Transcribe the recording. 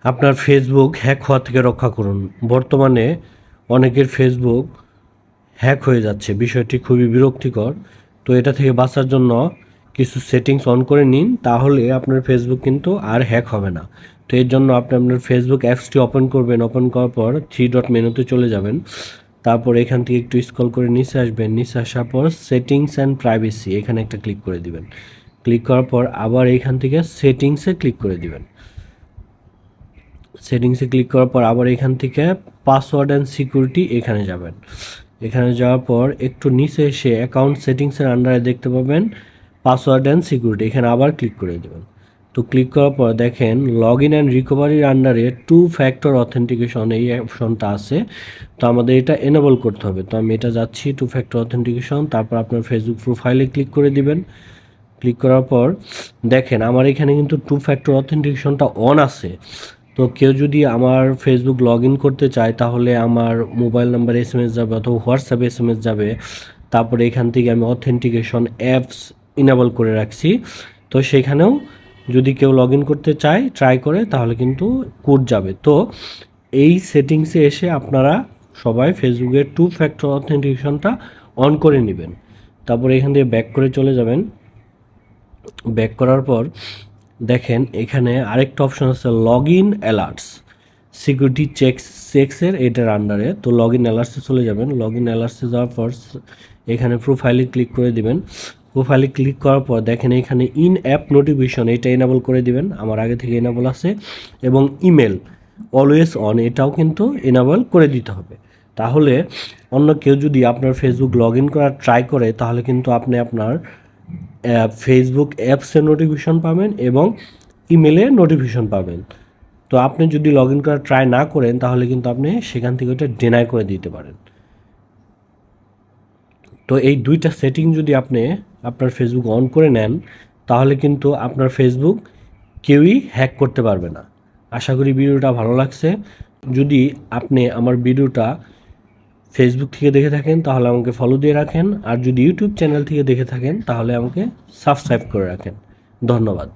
আপনার Facebook hack হওয়া থেকে রক্ষা করুন। বর্তমানে অনেকের ফেসবুক হ্যাক হয়ে যাচ্ছে, বিষয়টি খুবই বিরক্তিকর। তো এটা থেকে বাঁচার জন্য কিছু সেটিংস অন করে নিন, তাহলে আপনার ফেসবুক কিন্তু আর হ্যাক হবে না। তো এর জন্য আপনি আপনার ফেসবুক অ্যাপসটি ওপেন করবেন, ওপেন করার পর 3 ডট মেনুতে চলে যাবেন। তারপর এখান থেকে একটু স্ক্রল করে নিচে আসবেন, নিচে আসার পর সেটিংস অ্যান্ড প্রাইভেসি এখানে একটা ক্লিক করে দিবেন। ক্লিক করার পর আবার এইখান থেকে সেটিংসে ক্লিক করে দিবেন। সেটিংসে ক্লিক করার পর আবার এখান থেকে পাসওয়ার্ড অ্যান্ড সিকিউরিটি এখানে যাবেন। এখানে যাওয়ার পর একটু নিচে এসে অ্যাকাউন্ট সেটিংসের আন্ডারে দেখতে পাবেন পাসওয়ার্ড অ্যান্ড সিকিউরিটি, এখানে আবার ক্লিক করে দেবেন। তো ক্লিক করার পর দেখেন লগ ইন অ্যান্ড রিকভারির আন্ডারে 2 ফ্যাক্টর অথেন্টিকেশন এই অপশনটা আছে। তো আমাদের এটা এনেবল করতে হবে। তো আমি এটা যাচ্ছি 2 ফ্যাক্টর অথেন্টিকেশন, তারপর আপনার ফেসবুক প্রোফাইলে ক্লিক করে দিবেন। ক্লিক করার পর দেখেন আমার এখানে কিন্তু 2 ফ্যাক্টর অথেন্টিকেশনটা অন আছে। তো কেউ যদি আমার ফেসবুক লগ ইন করতে চায়, তাহলে আমার মোবাইল নাম্বার SMS যাবে অথবা হোয়াটসঅ্যাপে SMS যাবে। তারপরে এখান থেকে আমি অথেন্টিকেশন অ্যাপস ইনেবল করে রাখছি। তো সেখানেও যদি কেউ লগ ইন করতে চায়, ট্রাই করে, তাহলে কিন্তু কোড যাবে। তো এই সেটিংসে এসে আপনারা সবাই ফেসবুকের 2 ফ্যাক্টর অথেন্টিকেশনটা অন করে নেবেন। তারপরে এখান থেকে ব্যাক করে চলে যাবেন। ব্যাক করার পর দেখেন এখানে আরেকটা অপশন আছে লগ ইন অ্যালার্টস, সিকিউরিটি চেকসের এটার আন্ডারে। তো লগ ইন অ্যালার্টসে চলে যাবেন। লগ ইন অ্যালার্টসে যাওয়ার পর এখানে প্রোফাইলে ক্লিক করে দিবেন। প্রোফাইলে ক্লিক করার পর দেখেন এখানে ইন অ্যাপ নোটিফিকেশন এটা এনেবল করে দিবেন, আমার আগে থেকে এনেবল আছে। এবং ইমেল অলওয়েজ অন এটাও কিন্তু এনেবল করে দিতে হবে। তাহলে অন্য কেউ যদি আপনার ফেসবুক লগ ইন করার ট্রাই করে, তাহলে কিন্তু আপনি আপনার ফেসবুক অ্যাপসের নোটিফিকেশন পাবেন এবং ইমেলে নোটিফিকেশন পাবেন। তো আপনি যদি লগ ইন করার ট্রাই না করেন, তাহলে কিন্তু আপনি সেখান থেকে ওটা ডিনাই করে দিতে পারেন। তো এই 2টা সেটিং যদি আপনি আপনার ফেসবুক অন করে নেন, তাহলে কিন্তু আপনার ফেসবুক কেউই হ্যাক করতে পারবে না। আশা করি ভিডিওটা ভালো লাগছে। যদি আপনি আমার ভিডিওটা ফেসবুক থেকে দেখে থাকেন, তাহলে আমাকে ফলো দিয়ে রাখেন। আর যদি ইউটিউব চ্যানেল থেকে দেখে থাকেন, তাহলে আমাকে সাবস্ক্রাইব করে রাখেন। ধন্যবাদ।